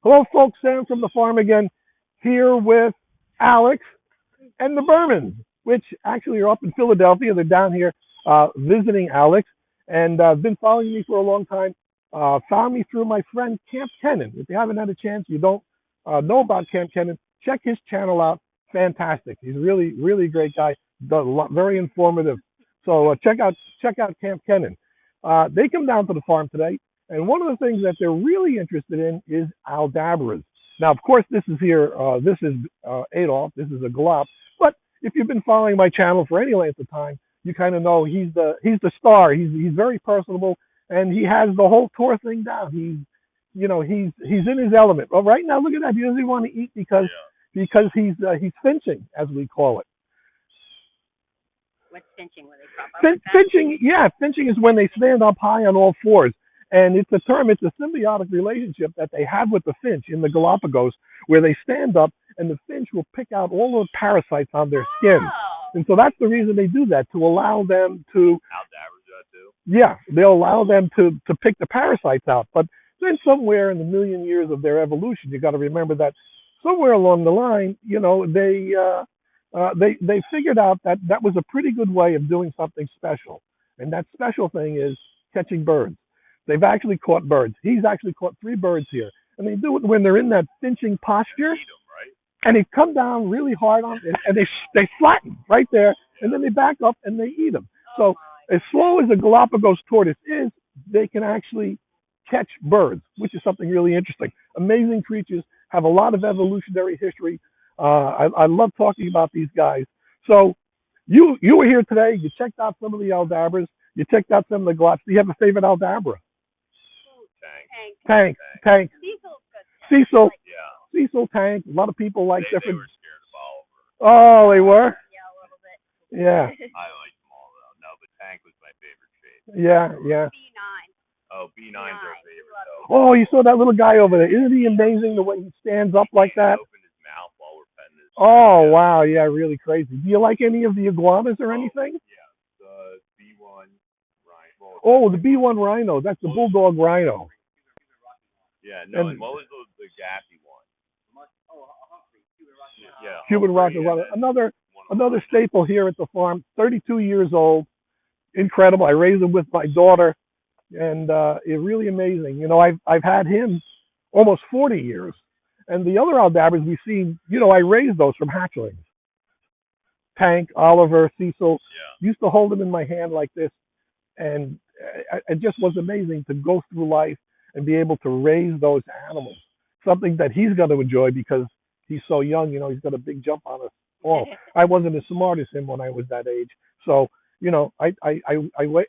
Hello, folks. Sam from the farm again, here with Alex and the Bermans, which actually are up in Philadelphia. They're down here visiting Alex, and been following me for a long time. Found me through my friend Camp Kennan. If you haven't had a chance, you don't know about Camp Kennan, check his channel out. Fantastic. He's a really, really great guy. Very informative. So check out Camp Kennan. They come down to the farm today. And one of the things that they're really interested in is Aldabras. Now, of course, this is here. This is Adolf. This is a glop. But if you've been following my channel for any length of time, you kind of know he's the star. He's very personable, and he has the whole tour thing down. He's in his element. Well, right now, look at that. He doesn't want to eat because he's finching, as we call it. What's finching? When they prop up? Finching, yeah, finching is when they stand up high on all fours. And it's a symbiotic relationship that they have with the finch in the Galapagos, where they stand up and the finch will pick out all the parasites on their skin. And so that's the reason they do that, to allow them to. Aldabras do that too. Yeah, they'll allow them to pick the parasites out. But then somewhere in the million years of their evolution, you got to remember that somewhere along the line, they figured out that that was a pretty good way of doing something special. And that special thing is catching birds. They've actually caught birds. He's actually caught 3 birds here. And they do it when they're in that finching posture. Eat 'em, right? And they come down really hard on it, and they flatten right there, and then they back up and they eat them. So as slow as a Galapagos tortoise is, they can actually catch birds, which is something really interesting. Amazing creatures, have a lot of evolutionary history. I love talking about these guys. So you were here today. You checked out some of the Aldabras. You checked out some of the glops. Do you have a favorite Aldabra? Tank. Tank. Cecil's good. Cecil. Yeah. Cecil, Tank. A lot of people like They different. were scared of Oliver. Oh, they were? Yeah, a little bit. Yeah. I liked them all though. No, but Tank was my favorite shape. Yeah. B9. Oh, B9's our favorite though. Oh, you saw that little guy over there. Isn't he amazing the way he stands up like that? He opened his mouth while we're petting his. Oh, wow. Yeah, really crazy. Do you like any of the iguanas or anything? Yeah. The B1 rhino. Oh, the B1 rhino. That's the bulldog rhino. Yeah. No. And- And what was the gassy one? Yeah. Cuban rocket yeah, rhino. Another staple here at the farm. 32 years old. Incredible. I raised him with my daughter, and it's really amazing. I've had him almost 40 years, and the other Aldabras we've seen. I raised those from hatchlings. Tank, Oliver, Cecil. Yeah. Used to hold them in my hand like this, and it just was amazing to go through life and be able to raise those animals. Something that he's going to enjoy because he's so young. He's got a big jump on us all. I wasn't as smart as him when I was that age, so I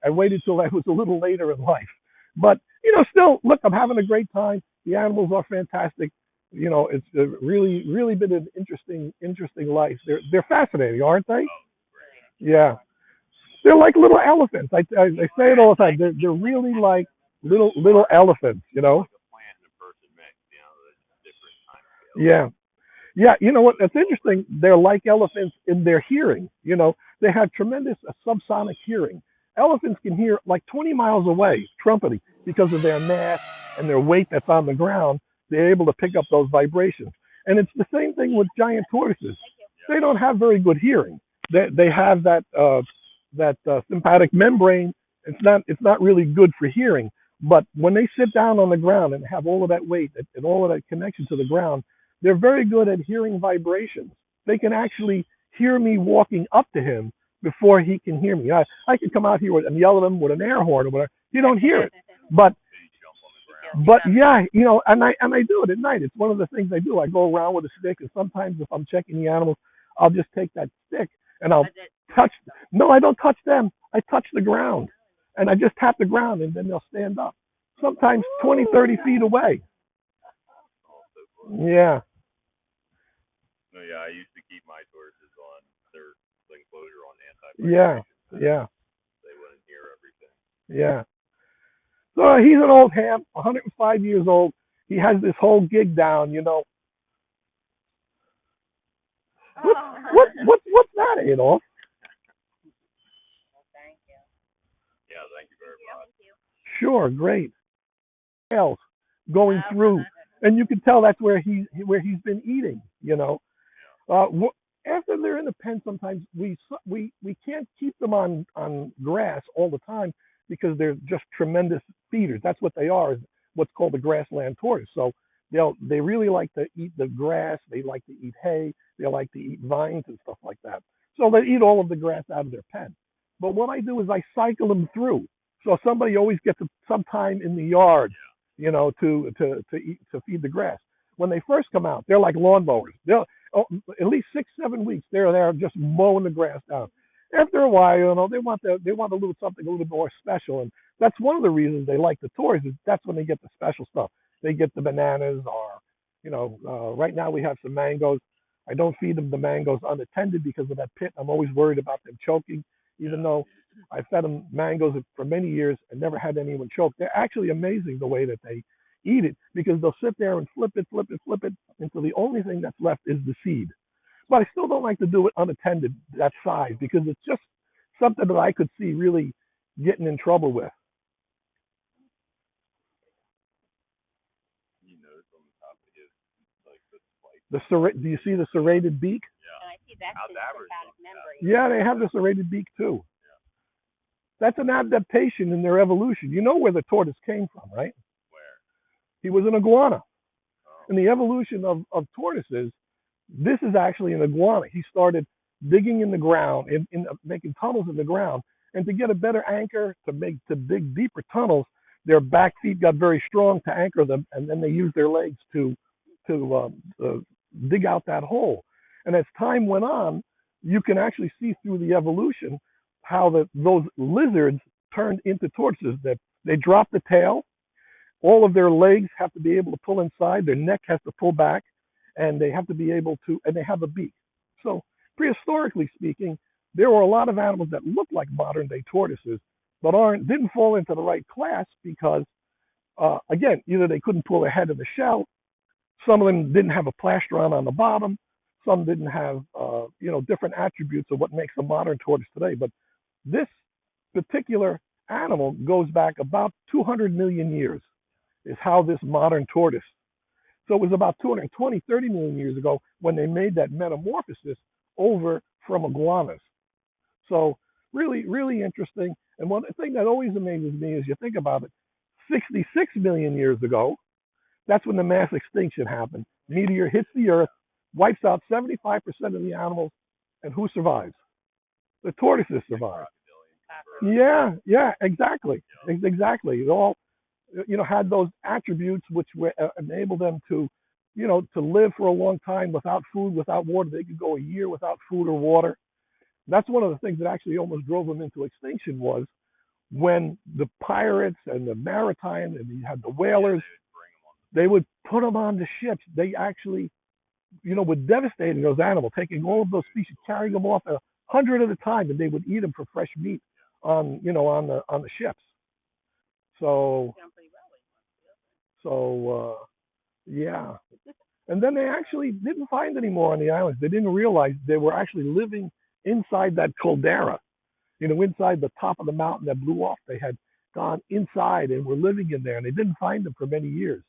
waited till I was a little later in life. But still, look, I'm having a great time. The animals are fantastic. It's really, really been an interesting life. They're fascinating, aren't they? Yeah, they're like little elephants. I say it all the time. They're really like little elephants. Like a plant and a person mix. That's different time scale. Yeah. Yeah, you know what? That's interesting. They're like elephants in their hearing. They have tremendous subsonic hearing. Elephants can hear like 20 miles away, trumpeting, because of their mass and their weight that's on the ground. They're able to pick up those vibrations. And it's the same thing with giant tortoises. They don't have very good hearing. They have that sympathetic membrane. It's not really good for hearing. But when they sit down on the ground and have all of that weight and all of that connection to the ground, they're very good at hearing vibrations. They can actually hear me walking up to him before he can hear me. I can come out here and yell at him with an air horn or whatever. He don't hear it. But yeah, and I do it at night. It's one of the things I do. I go around with a stick, and sometimes if I'm checking the animals, I'll just take that stick and I'll touch. No, I don't touch them. I touch the ground, and I just tap the ground, and then they'll stand up. Sometimes 20, 30 feet away. Yeah. No, yeah, I used to keep my tortoises on their enclosure on Yeah. They wouldn't hear everything. Yeah. So he's an old ham, 105 years old. He has this whole gig down. What's that, Adolf? Thank you. Yeah, thank you very much. Sure, great. Else going through, and you can tell that's where he's been eating. Uh, After they're in the pen, sometimes we can't keep them on grass all the time because they're just tremendous feeders. That's what they are. Is what's called the grassland tortoise. So they really like to eat the grass. They like to eat hay. They like to eat vines and stuff like that. So they eat all of the grass out of their pen. But what I do is I cycle them through. So somebody always gets some time in the yard, to eat, to feed the grass. When they first come out, they're like lawnmowers. They'll at least 6-7 weeks they're there just mowing the grass down. After a while, they want a little something a little more special, and that's one of the reasons they like the toys. Is that's when they get the special stuff. They get the bananas, or right now we have some mangoes. I don't feed them the mangoes unattended because of that pit. I'm always worried about them choking, even though I fed them mangoes for many years and never had anyone choke. They're actually amazing the way that they eat it because they'll sit there and flip it until the only thing that's left is the seed. But I still don't like to do it unattended that size because it's just something that I could see really getting in trouble with. You notice on the top of his, like the spike. Do you see the serrated beak? Yeah. And I see that's his Aldabras sympathetic don't memory. Yeah, they have the serrated beak too. That's an adaptation in their evolution. You know where the tortoise came from, right? Where? He was an iguana. Oh. In the evolution of tortoises, this is actually an iguana. He started digging in the ground, making tunnels in the ground, and to get a better anchor, to dig deeper tunnels, their back feet got very strong to anchor them, and then they used their legs to dig out that hole. And as time went on, you can actually see through the evolution how those lizards turned into tortoises. They drop the tail. All of their legs have to be able to pull inside. Their neck has to pull back, and they have to be able to, and they have a beak. So prehistorically speaking, there were a lot of animals that looked like modern day tortoises, but didn't fall into the right class because, again, either they couldn't pull their head in the shell, some of them didn't have a plastron on the bottom, some didn't have, different attributes of what makes a modern tortoise today. But this particular animal goes back about 200 million years, is how this modern tortoise. So it was about 220, 30 million years ago when they made that metamorphosis over from iguanas. So really, really interesting. And one thing that always amazes me is you think about it, 66 million years ago, that's when the mass extinction happened. Meteor hits the earth, wipes out 75% of the animals, and who survives? The tortoises survive. Yeah, exactly. Exactly. It all, had those attributes which enable them to, to live for a long time without food, without water. They could go a year without food or water. That's one of the things that actually almost drove them into extinction was when the pirates and the maritime and you had the whalers, they would put them on the ships. They actually, were devastating those animals, taking all of those species, carrying them off 100 at a time, and they would eat them for fresh meat on the ships. Yeah. And then they actually didn't find any more on the islands. They didn't realize they were actually living inside that caldera, inside the top of the mountain that blew off. They had gone inside and were living in there, and they didn't find them for many years.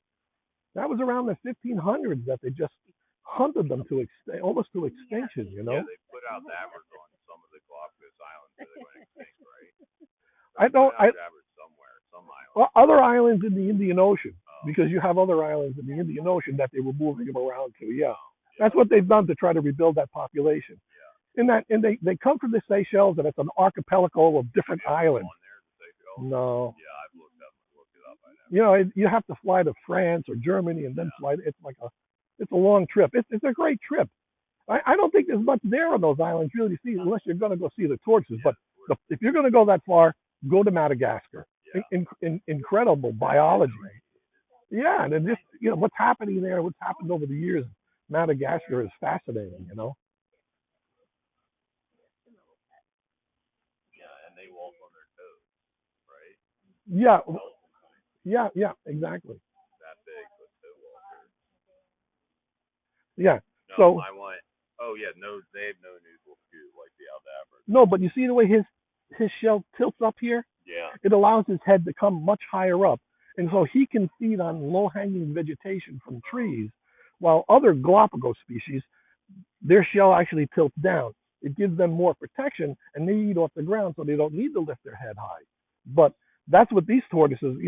That was around the 1500s that they just hunted them to almost to extinction, Yeah, they put Aldabras on some of the Galapagos Islands so they went extinct, right? Aldabras somewhere, some island. Well, other islands in the Indian Ocean, because you have other islands in the Indian Ocean that they were moving them around to. Yeah. That's what they've done to try to rebuild that population. Yeah. And they come from the Seychelles, and it's an archipelago of different islands. No. Yeah, I've looked it up. I know. You have to fly to France or Germany and then fly. It's a long trip. It's a great trip. I don't think there's much there on those islands really to see unless you're going to go see the tortoises. But if you're going to go that far, go to Madagascar. Yeah. Incredible biology. Yeah, and then just what's happening there, what's happened over the years, Madagascar is fascinating. Yeah, and they walk on their toes, right? Yeah, exactly. That big, but toe walkers. Yeah. No, So I want. Oh yeah, no, they have no nasal scoop like the Aldabras. no, but you see the way his shell tilts up here? Yeah. It allows his head to come much higher up. And so he can feed on low-hanging vegetation from trees, while other Galapagos species, their shell actually tilts down. It gives them more protection, and they eat off the ground, so they don't need to lift their head high. But that's what these tortoises,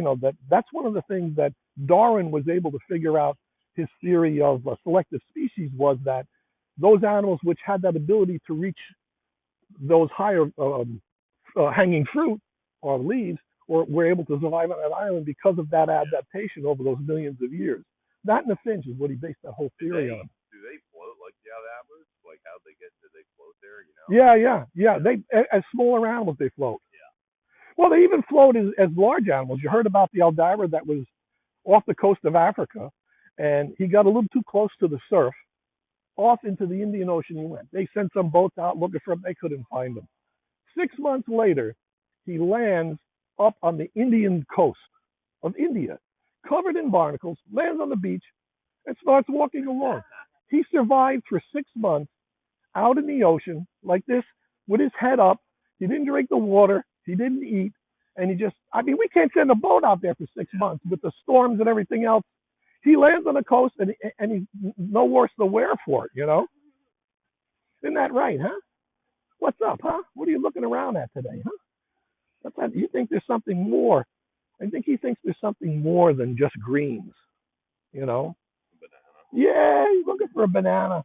that's one of the things that Darwin was able to figure out. His theory of selective species was that those animals which had that ability to reach those higher hanging fruit or leaves or were able to survive on that island because of that adaptation over those millions of years. That and the finch is what he based that whole theory on. Do they float like the Aldabras? Like how they float there, Yeah. They, as smaller animals, they float. Yeah. Well, they even float as large animals. You heard about the Aldabra that was off the coast of Africa, and he got a little too close to the surf. Off into the Indian Ocean he went. They sent some boats out looking for him. They couldn't find him. 6 months later, he lands up on the Indian coast of India, covered in barnacles, lands on the beach, and starts walking along. He survived for 6 months out in the ocean like this with his head up. He didn't drink the water. He didn't eat. And we can't send a boat out there for 6 months with the storms and everything else. He lands on the coast and he's no worse the wear for it, Isn't that right, huh? What's up, huh? What are you looking around at today, huh? What's that? You think there's something more? I think he thinks there's something more than just greens, Banana. Yeah, he's looking for a banana.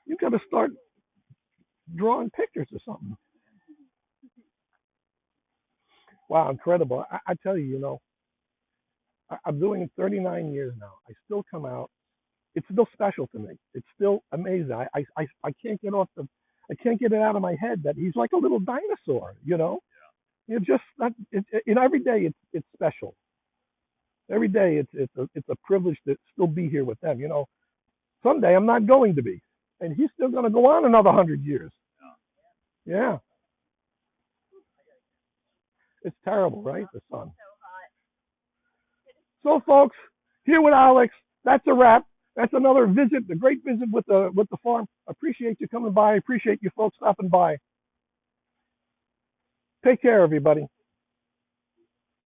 You got to start drawing pictures or something. Wow, incredible. I tell you, I'm doing it 39 years now. I still come out. It's still special to me. It's still amazing. I can't get I can't get it out of my head that he's like a little dinosaur. It's just not. Every day it's special. Every day it's a privilege to still be here with them. Someday I'm not going to be, and he's still going to go on another 100 years. Yeah. It's terrible, right? The sun. So, folks, here with Alex. That's a wrap. That's another visit, a great visit with the farm. Appreciate you coming by. Appreciate you folks stopping by. Take care, everybody.